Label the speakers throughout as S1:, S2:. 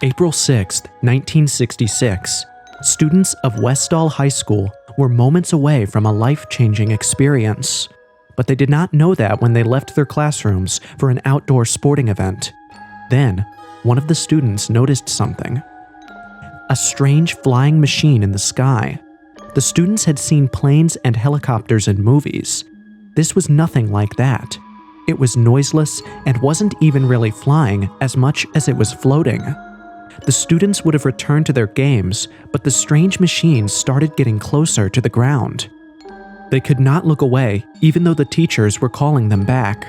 S1: April 6, 1966, students of Westall High School were moments away from a life-changing experience. But they did not know that when they left their classrooms for an outdoor sporting event. Then, one of the students noticed something. A strange flying machine in the sky. The students had seen planes and helicopters in movies. This was nothing like that. It was noiseless and wasn't even really flying as much as it was floating. The students would have returned to their games, but the strange machine started getting closer to the ground. They could not look away, even though the teachers were calling them back.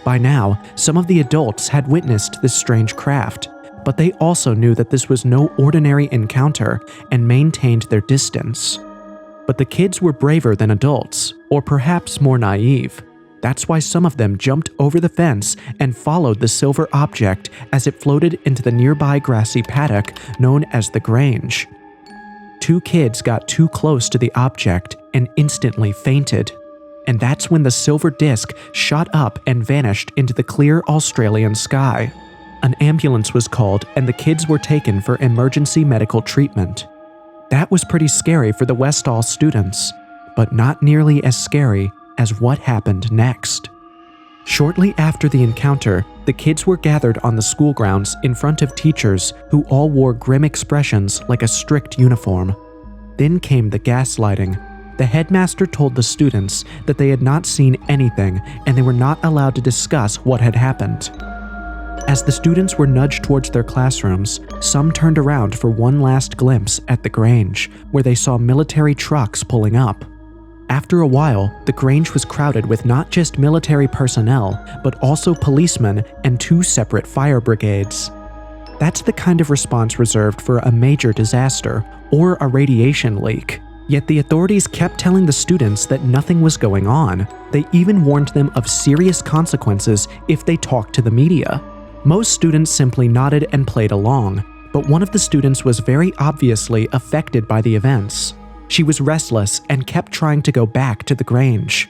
S1: By now, some of the adults had witnessed this strange craft, but they also knew that this was no ordinary encounter and maintained their distance. But the kids were braver than adults, or perhaps more naive. That's why some of them jumped over the fence and followed the silver object as it floated into the nearby grassy paddock known as the Grange. 2 kids got too close to the object and instantly fainted. And that's when the silver disc shot up and vanished into the clear Australian sky. An ambulance was called and the kids were taken for emergency medical treatment. That was pretty scary for the Westall students, but not nearly as scary as what happened next. Shortly after the encounter, the kids were gathered on the school grounds in front of teachers who all wore grim expressions like a strict uniform. Then came the gaslighting. The headmaster told the students that they had not seen anything and they were not allowed to discuss what had happened. As the students were nudged towards their classrooms, some turned around for one last glimpse at the Grange, where they saw military trucks pulling up. After a while, the Grange was crowded with not just military personnel, but also policemen and 2 separate fire brigades. That's the kind of response reserved for a major disaster or a radiation leak. Yet the authorities kept telling the students that nothing was going on. They even warned them of serious consequences if they talked to the media. Most students simply nodded and played along, but one of the students was very obviously affected by the events. She was restless and kept trying to go back to the Grange.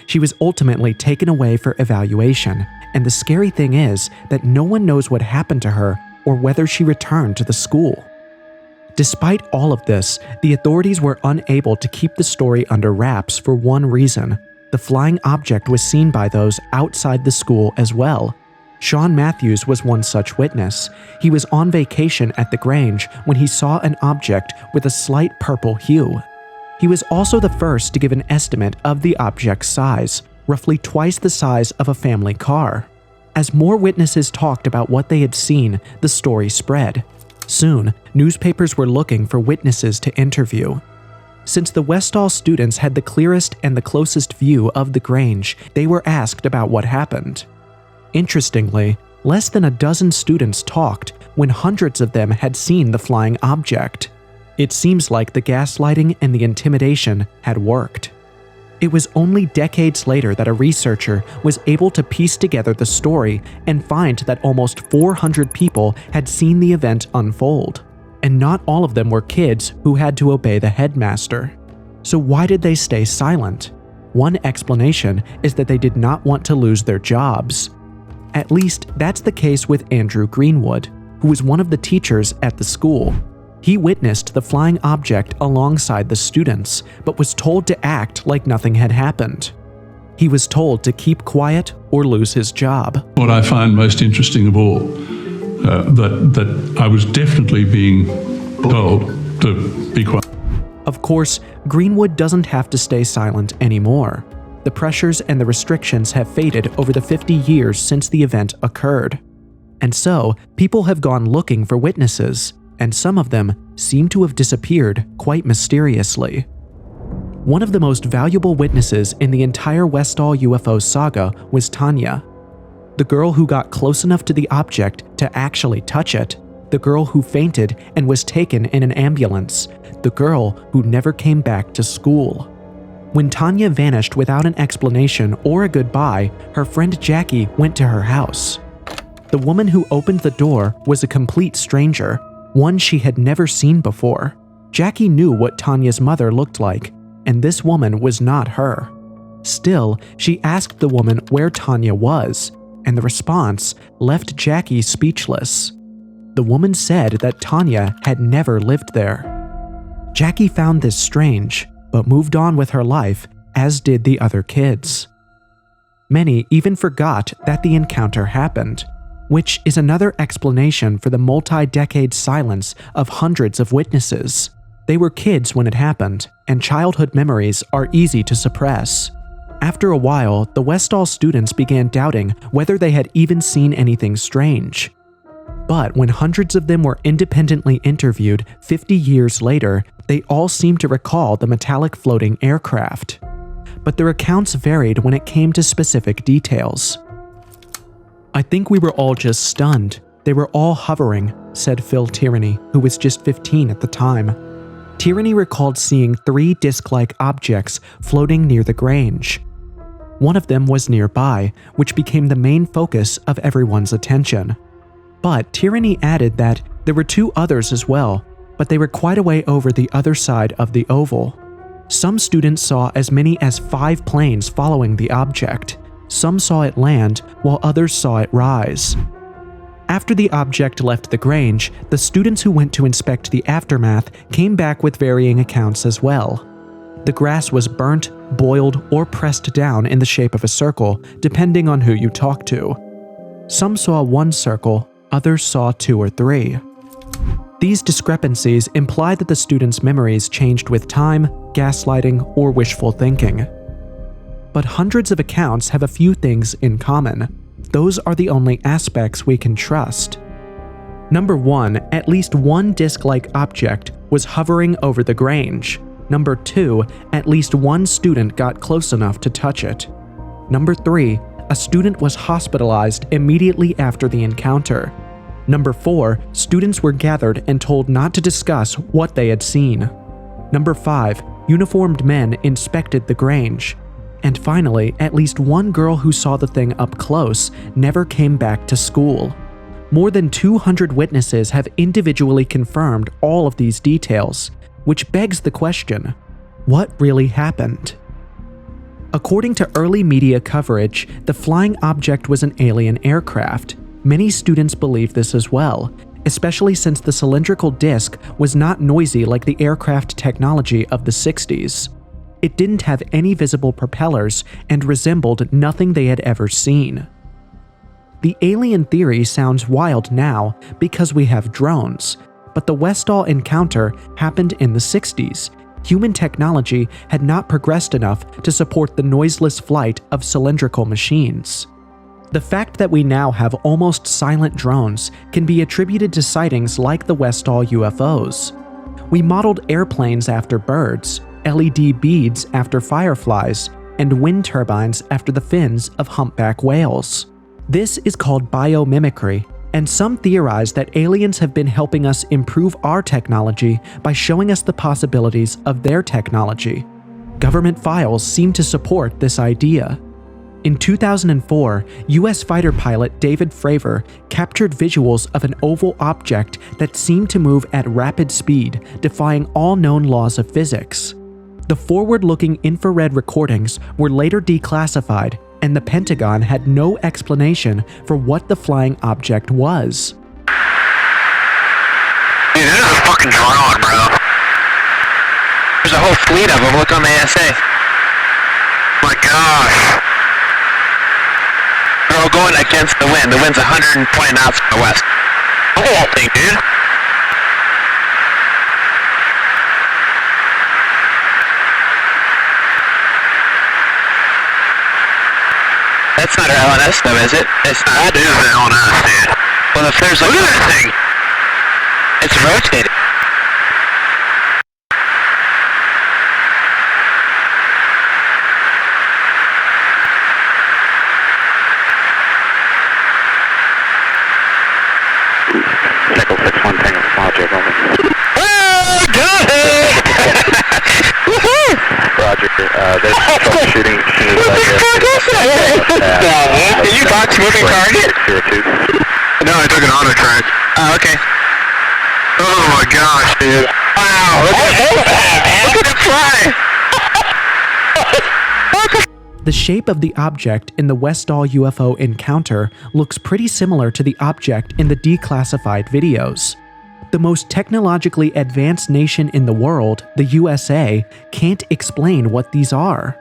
S1: She was ultimately taken away for evaluation, and the scary thing is that no one knows what happened to her or whether she returned to the school. Despite all of this, the authorities were unable to keep the story under wraps for one reason. The flying object was seen by those outside the school as well. Sean Matthews was one such witness. He was on vacation at the Grange when he saw an object with a slight purple hue. He was also the first to give an estimate of the object's size, roughly twice the size of a family car. As more witnesses talked about what they had seen, the story spread. Soon, newspapers were looking for witnesses to interview. Since the Westall students had the clearest and the closest view of the Grange, they were asked about what happened. Interestingly, less than a dozen students talked when hundreds of them had seen the flying object. It seems like the gaslighting and the intimidation had worked. It was only decades later that a researcher was able to piece together the story and find that almost 400 people had seen the event unfold. And not all of them were kids who had to obey the headmaster. So why did they stay silent? One explanation is that they did not want to lose their jobs. At least, that's the case with Andrew Greenwood, who was one of the teachers at the school. He witnessed the flying object alongside the students, but was told to act like nothing had happened. He was told to keep quiet or lose his job.
S2: What I find most interesting of all, that I was definitely being told to be quiet.
S1: Of course, Greenwood doesn't have to stay silent anymore. The pressures and the restrictions have faded over the 50 years since the event occurred. And so, people have gone looking for witnesses, and some of them seem to have disappeared quite mysteriously. One of the most valuable witnesses in the entire Westall UFO saga was Tanya, the girl who got close enough to the object to actually touch it, the girl who fainted and was taken in an ambulance, the girl who never came back to school. When Tanya vanished without an explanation or a goodbye, her friend Jackie went to her house. The woman who opened the door was a complete stranger, one she had never seen before. Jackie knew what Tanya's mother looked like, and this woman was not her. Still, she asked the woman where Tanya was, and the response left Jackie speechless. The woman said that Tanya had never lived there. Jackie found this strange, but moved on with her life, as did the other kids. Many even forgot that the encounter happened, which is another explanation for the multi-decade silence of hundreds of witnesses. They were kids when it happened, and childhood memories are easy to suppress. After a while, the Westall students began doubting whether they had even seen anything strange. But when hundreds of them were independently interviewed 50 years later, they all seemed to recall the metallic floating aircraft. But their accounts varied when it came to specific details. "I think we were all just stunned. They were all hovering," said Phil Tierney, who was just 15 at the time. Tierney recalled seeing 3 disc-like objects floating near the Grange. One of them was nearby, which became the main focus of everyone's attention. But Tierney added that there were 2 others as well, but they were quite a way over the other side of the oval. Some students saw as many as 5 planes following the object. Some saw it land, while others saw it rise. After the object left the Grange, the students who went to inspect the aftermath came back with varying accounts as well. The grass was burnt, boiled, or pressed down in the shape of a circle, depending on who you talked to. Some saw 1 circle, others saw 2 or 3. These discrepancies imply that the students' memories changed with time, gaslighting, or wishful thinking. But hundreds of accounts have a few things in common. Those are the only aspects we can trust. Number 1, at least 1 disc-like object was hovering over the Grange. Number 2, at least 1 student got close enough to touch it. Number 3, a student was hospitalized immediately after the encounter. Number 4, students were gathered and told not to discuss what they had seen. Number 5, uniformed men inspected the Grange. And finally, at least 1 girl who saw the thing up close never came back to school. More than 200 witnesses have individually confirmed all of these details, which begs the question, what really happened? According to early media coverage, the flying object was an alien aircraft. Many students believe this as well, especially since the cylindrical disc was not noisy like the aircraft technology of the 60s. It didn't have any visible propellers and resembled nothing they had ever seen. The alien theory sounds wild now because we have drones, but the Westall encounter happened in the 60s. Human technology had not progressed enough to support the noiseless flight of cylindrical machines. The fact that we now have almost silent drones can be attributed to sightings like the Westall UFOs. We modeled airplanes after birds, LED beads after fireflies, and wind turbines after the fins of humpback whales. This is called biomimicry, and some theorize that aliens have been helping us improve our technology by showing us the possibilities of their technology. Government files seem to support this idea. In 2004, U.S. fighter pilot David Fravor captured visuals of an oval object that seemed to move at rapid speed, defying all known laws of physics. The forward-looking infrared recordings were later declassified, and the Pentagon had no explanation for what the flying object was.
S3: Dude, this is a fucking drone, bro. There's a whole fleet of them. Look on the ASA. My gosh. They're all going against the wind. The wind's 120 knots from the west. Look at that thing, dude. That's not our LNS though, is it? It's not. That is the LNS, dude. Well, if there's like... Look at that thing! It's rotating. Nickel 6-1 Tango Small J, over. Oh, got it! Woohoo! Roger, there's troubleshooting. Did you box moving target? No, I took an auto track. Oh, okay. Oh my gosh, dude. Wow, look at it fly!
S1: The shape of the object in the Westall UFO encounter looks pretty similar to the object in the declassified videos. The most technologically advanced nation in the world, the USA, can't explain what these are.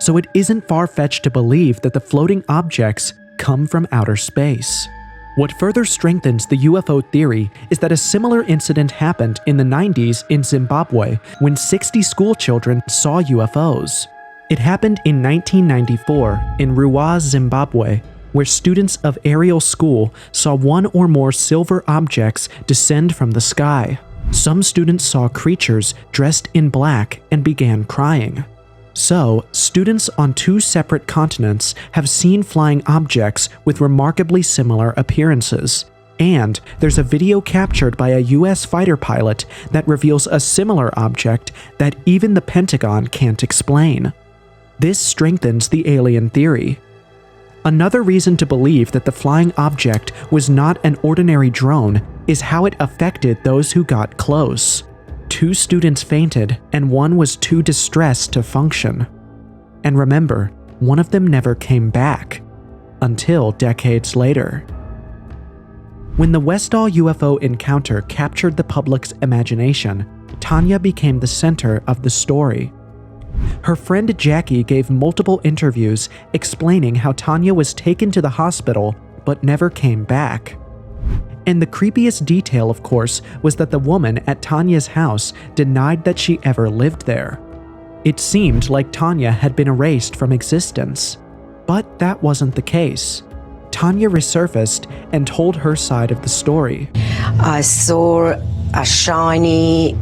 S1: So it isn't far-fetched to believe that the floating objects come from outer space. What further strengthens the UFO theory is that a similar incident happened in the 90s in Zimbabwe when 60 schoolchildren saw UFOs. It happened in 1994 in Ruwa, Zimbabwe, where students of Aerial School saw one or more silver objects descend from the sky. Some students saw creatures dressed in black and began crying. So, students on 2 separate continents have seen flying objects with remarkably similar appearances. And there's a video captured by a US fighter pilot that reveals a similar object that even the Pentagon can't explain. This strengthens the alien theory. Another reason to believe that the flying object was not an ordinary drone is how it affected those who got close. 2 students fainted, and one was too distressed to function. And remember, one of them never came back, until decades later. When the Westall UFO encounter captured the public's imagination, Tanya became the center of the story. Her friend Jackie gave multiple interviews explaining how Tanya was taken to the hospital but never came back. And the creepiest detail, of course, was that the woman at Tanya's house denied that she ever lived there. It seemed like Tanya had been erased from existence. But that wasn't the case. Tanya resurfaced and told her side of the story.
S4: I saw a shiny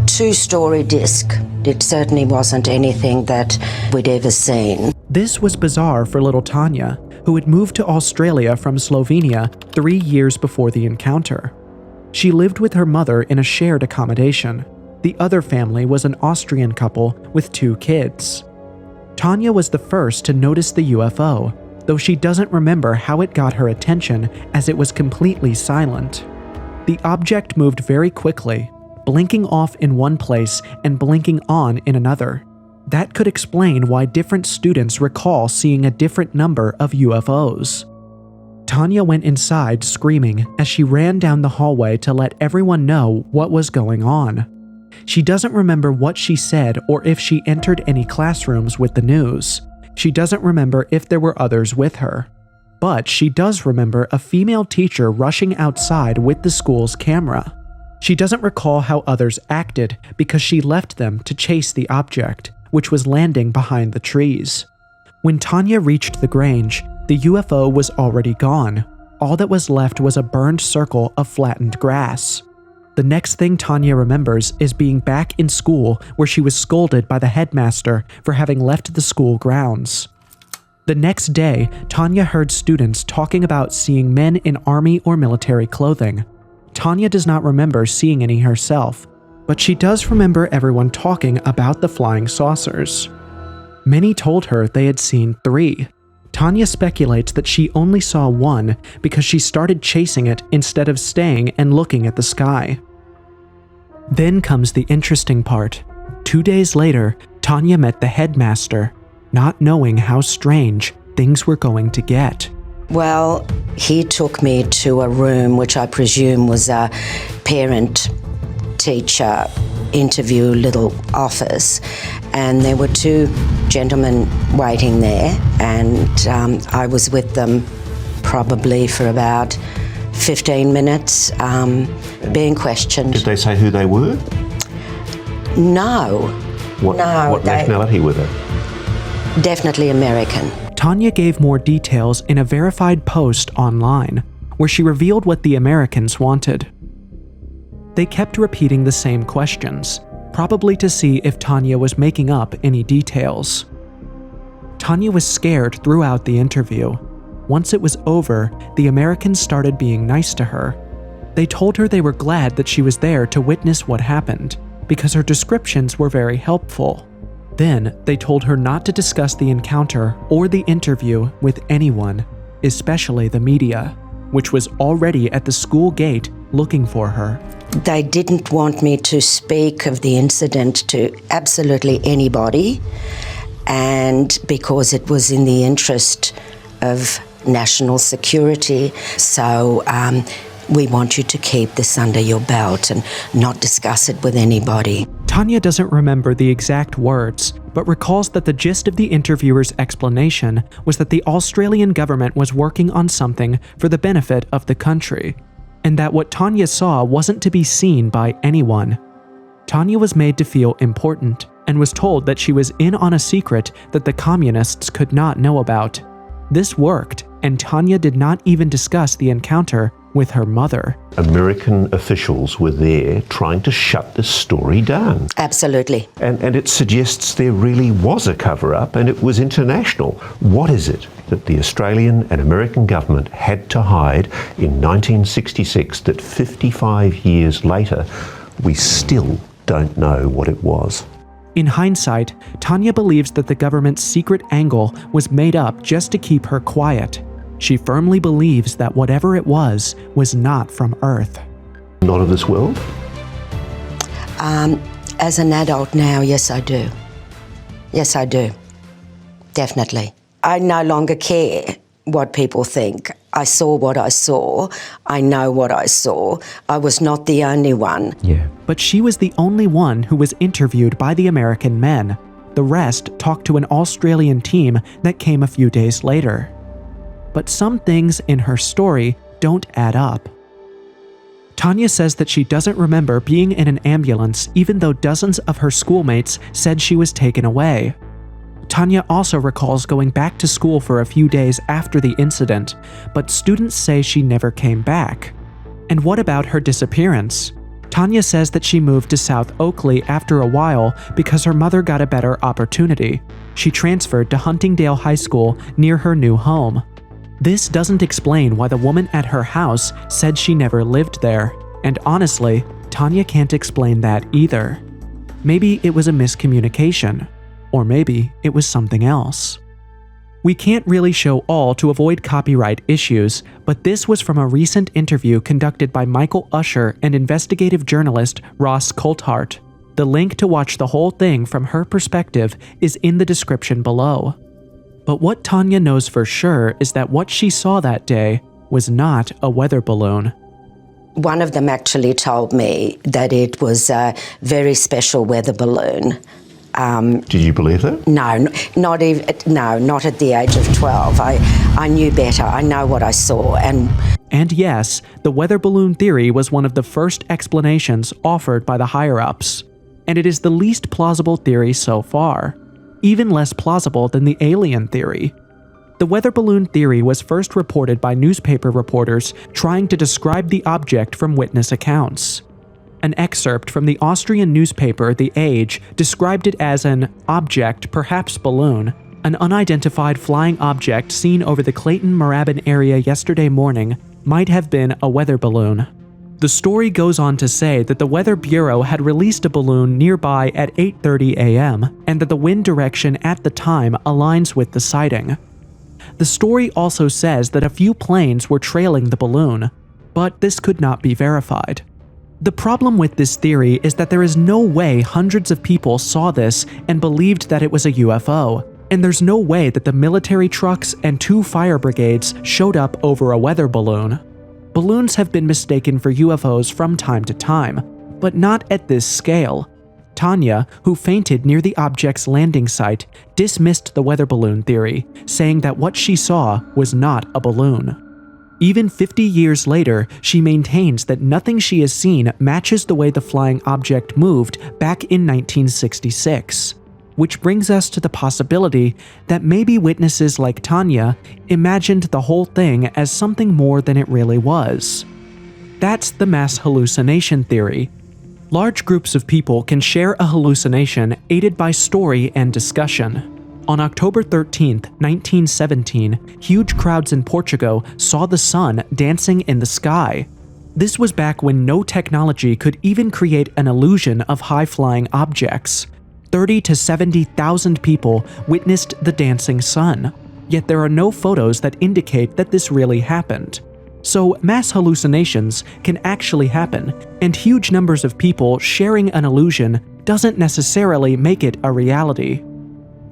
S4: 2-story disc. It certainly wasn't anything that we'd ever seen.
S1: This was bizarre for little Tanya, who had moved to Australia from Slovenia 3 years before the encounter. She lived with her mother in a shared accommodation. The other family was an Austrian couple with 2 kids. Tanya was the first to notice the UFO, though she doesn't remember how it got her attention as it was completely silent. The object moved very quickly, blinking off in one place and blinking on in another. That could explain why different students recall seeing a different number of UFOs. Tanya went inside screaming as she ran down the hallway to let everyone know what was going on. She doesn't remember what she said or if she entered any classrooms with the news. She doesn't remember if there were others with her. But she does remember a female teacher rushing outside with the school's camera. She doesn't recall how others acted because she left them to chase the object, which was landing behind the trees. When Tanya reached the Grange, the UFO was already gone. All that was left was a burned circle of flattened grass. The next thing Tanya remembers is being back in school where she was scolded by the headmaster for having left the school grounds. The next day, Tanya heard students talking about seeing men in army or military clothing. Tanya does not remember seeing any herself, but she does remember everyone talking about the flying saucers. Many told her they had seen 3. Tanya speculates that she only saw one because she started chasing it instead of staying and looking at the sky. Then comes the interesting part. 2 days later, Tanya met the headmaster, not knowing how strange things were going to get.
S4: Well, he took me to a room which I presume was a parent-teacher interview little office, and there were 2 gentlemen waiting there, and I was with them probably for about 15 minutes, being questioned.
S5: Did they say who they were?
S4: No.
S5: What nationality were they?
S4: Definitely American.
S1: Tanya gave more details in a verified post online, where she revealed what the Americans wanted. They kept repeating the same questions, probably to see if Tanya was making up any details. Tanya was scared throughout the interview. Once it was over, the Americans started being nice to her. They told her they were glad that she was there to witness what happened, because her descriptions were very helpful. Then, they told her not to discuss the encounter or the interview with anyone, especially the media, which was already at the school gate looking for her.
S4: They didn't want me to speak of the incident to absolutely anybody, and because it was in the interest of national security. So we want you to keep this under your belt and not discuss it with anybody.
S1: Tanya doesn't remember the exact words, but recalls that the gist of the interviewer's explanation was that the Australian government was working on something for the benefit of the country, and that what Tanya saw wasn't to be seen by anyone. Tanya was made to feel important, and was told that she was in on a secret that the communists could not know about. This worked, and Tanya did not even discuss the encounter with her mother.
S5: American officials were there trying to shut this story down.
S4: Absolutely.
S5: And it suggests there really was a cover-up and it was international. What is it that the Australian and American government had to hide in 1966 that 55 years later we still don't know what it was?
S1: In hindsight, Tanya believes that the government's secret angle was made up just to keep her quiet. She firmly believes that whatever it was not from Earth.
S5: Not of this world?
S4: As an adult now, yes, I do. Yes, I do. Definitely. I no longer care what people think. I saw what I saw. I know what I saw. I was not the only one.
S5: Yeah.
S1: But she was the only one who was interviewed by the American men. The rest talked to an Australian team that came a few days later. But some things in her story don't add up. Tanya says that she doesn't remember being in an ambulance even though dozens of her schoolmates said she was taken away. Tanya also recalls going back to school for a few days after the incident, but students say she never came back. And what about her disappearance? Tanya says that she moved to South Oakley after a while because her mother got a better opportunity. She transferred to Huntingdale High School near her new home. This doesn't explain why the woman at her house said she never lived there, and honestly, Tanya can't explain that either. Maybe it was a miscommunication, or maybe it was something else. We can't really show all to avoid copyright issues, but this was from a recent interview conducted by Michael Usher and investigative journalist Ross Coulthart. The link to watch the whole thing from her perspective is in the description below. But what Tanya knows for sure is that what she saw that day was not a weather balloon.
S4: One of them actually told me that it was a very special weather balloon.
S5: Did you believe that?
S4: No, not at the age of 12. I knew better. I know what I saw.
S1: And yes, the weather balloon theory was one of the first explanations offered by the higher-ups. And it is the least plausible theory so far. Even less plausible than the alien theory. The weather balloon theory was first reported by newspaper reporters trying to describe the object from witness accounts. An excerpt from the Austrian newspaper The Age described it as an object, perhaps balloon, an unidentified flying object seen over the Clayton-Moorabbin area yesterday morning might have been a weather balloon. The story goes on to say that the Weather Bureau had released a balloon nearby at 8:30 a.m. and that the wind direction at the time aligns with the sighting. The story also says that a few planes were trailing the balloon, but this could not be verified. The problem with this theory is that there is no way hundreds of people saw this and believed that it was a UFO, and there's no way that the military trucks and 2 fire brigades showed up over a weather balloon. Balloons have been mistaken for UFOs from time to time, but not at this scale. Tanya, who fainted near the object's landing site, dismissed the weather balloon theory, saying that what she saw was not a balloon. Even 50 years later, she maintains that nothing she has seen matches the way the flying object moved back in 1966. Which brings us to the possibility that maybe witnesses like Tanya imagined the whole thing as something more than it really was. That's the mass hallucination theory. Large groups of people can share a hallucination aided by story and discussion. On October 13, 1917, huge crowds in Portugal saw the sun dancing in the sky. This was back when no technology could even create an illusion of high-flying objects. 30 to 70,000 people witnessed the dancing sun, yet there are no photos that indicate that this really happened. So mass hallucinations can actually happen, and huge numbers of people sharing an illusion doesn't necessarily make it a reality.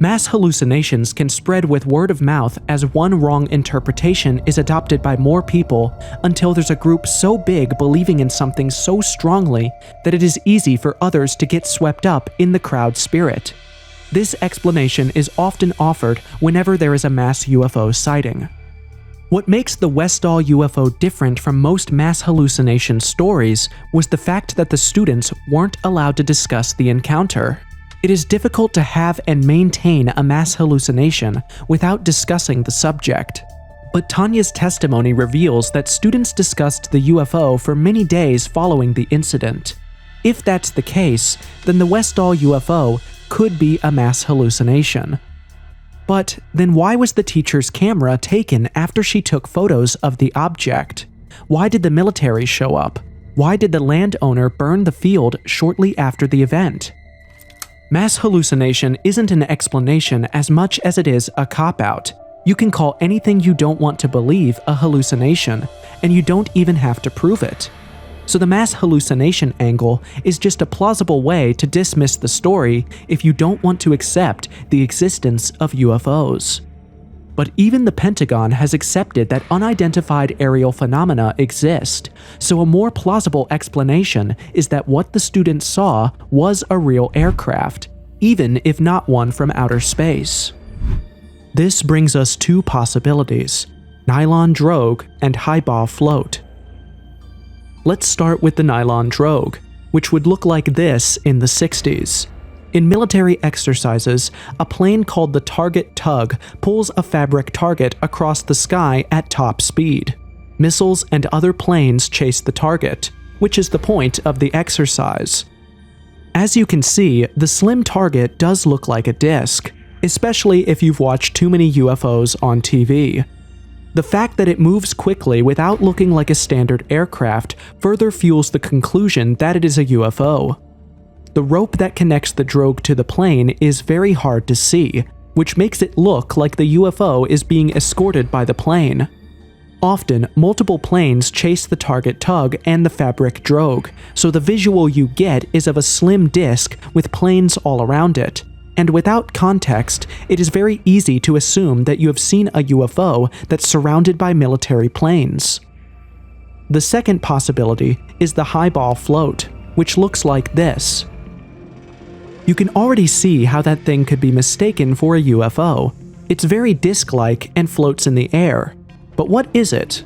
S1: Mass hallucinations can spread with word of mouth as one wrong interpretation is adopted by more people until there's a group so big believing in something so strongly that it is easy for others to get swept up in the crowd spirit. This explanation is often offered whenever there is a mass UFO sighting. What makes the Westall UFO different from most mass hallucination stories was the fact that the students weren't allowed to discuss the encounter. It is difficult to have and maintain a mass hallucination without discussing the subject. But Tanya's testimony reveals that students discussed the UFO for many days following the incident. If that's the case, then the Westall UFO could be a mass hallucination. But then why was the teacher's camera taken after she took photos of the object? Why did the military show up? Why did the landowner burn the field shortly after the event? Mass hallucination isn't an explanation as much as it is a cop-out. You can call anything you don't want to believe a hallucination, and you don't even have to prove it. So the mass hallucination angle is just a plausible way to dismiss the story if you don't want to accept the existence of UFOs. But even the Pentagon has accepted that unidentified aerial phenomena exist, so a more plausible explanation is that what the students saw was a real aircraft, even if not one from outer space. This brings us two possibilities: nylon drogue and highball float. Let's start with the nylon drogue, which would look like this in the 60s. In military exercises, a plane called the target tug pulls a fabric target across the sky at top speed. Missiles and other planes chase the target, which is the point of the exercise. As you can see, the slim target does look like a disc, especially if you've watched too many UFOs on TV. The fact that it moves quickly without looking like a standard aircraft further fuels the conclusion that it is a UFO. The rope that connects the drogue to the plane is very hard to see, which makes it look like the UFO is being escorted by the plane. Often, multiple planes chase the target tug and the fabric drogue, so the visual you get is of a slim disc with planes all around it. And without context, it is very easy to assume that you have seen a UFO that's surrounded by military planes. The second possibility is the highball float, which looks like this. You can already see how that thing could be mistaken for a UFO. It's very disc-like and floats in the air. But what is it?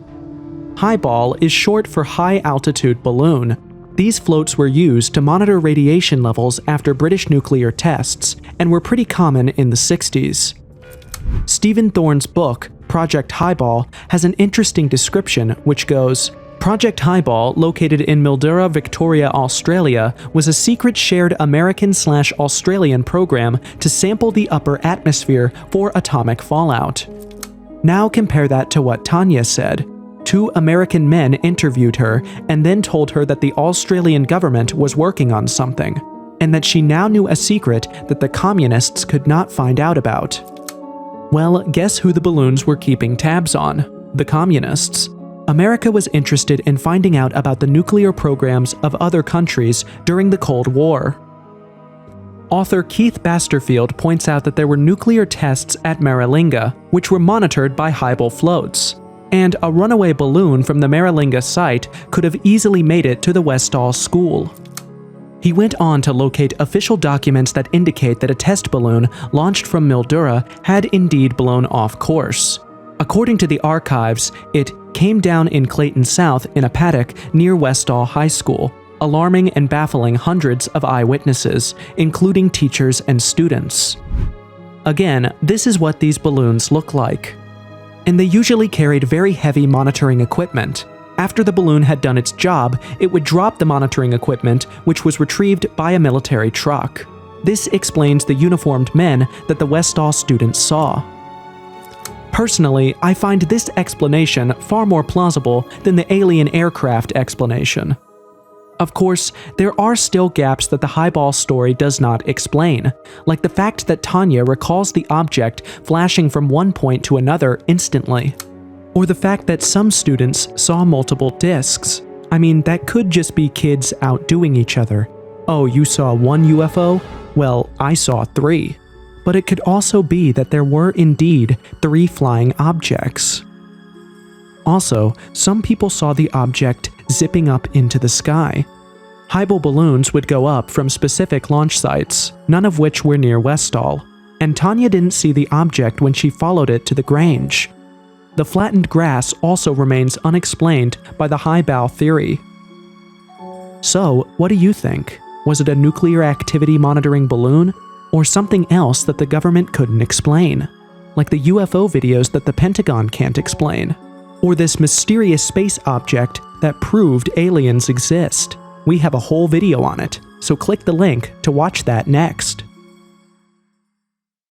S1: Highball is short for high altitude balloon. These floats were used to monitor radiation levels after British nuclear tests and were pretty common in the 60s. Stephen Thorne's book, Project Highball, has an interesting description which goes, Project Highball, located in Mildura, Victoria, Australia, was a secret shared American/Australian program to sample the upper atmosphere for atomic fallout. Now compare that to what Tanya said. 2 American men interviewed her and then told her that the Australian government was working on something, and that she now knew a secret that the communists could not find out about. Well, guess who the balloons were keeping tabs on? The communists. America was interested in finding out about the nuclear programs of other countries during the Cold War. Author Keith Basterfield points out that there were nuclear tests at Maralinga, which were monitored by Highball floats, and a runaway balloon from the Maralinga site could have easily made it to the Westall School. He went on to locate official documents that indicate that a test balloon launched from Mildura had indeed blown off course. According to the archives, it came down in Clayton South in a paddock near Westall High School, alarming and baffling hundreds of eyewitnesses, including teachers and students. Again, this is what these balloons look like. And they usually carried very heavy monitoring equipment. After the balloon had done its job, it would drop the monitoring equipment, which was retrieved by a military truck. This explains the uniformed men that the Westall students saw. Personally, I find this explanation far more plausible than the alien aircraft explanation. Of course, there are still gaps that the Highball story does not explain, like the fact that Tanya recalls the object flashing from one point to another instantly, or the fact that some students saw multiple discs. I mean, that could just be kids outdoing each other. Oh, you saw one UFO? Well, I saw 3. But it could also be that there were indeed 3 flying objects. Also, some people saw the object zipping up into the sky. Highball balloons would go up from specific launch sites, none of which were near Westall, and Tanya didn't see the object when she followed it to the Grange. The flattened grass also remains unexplained by the Highball theory. So, what do you think? Was it a nuclear activity monitoring balloon, or something else that the government couldn't explain? Like the UFO videos that the Pentagon can't explain? Or this mysterious space object that proved aliens exist? We have a whole video on it, so click the link to watch that next.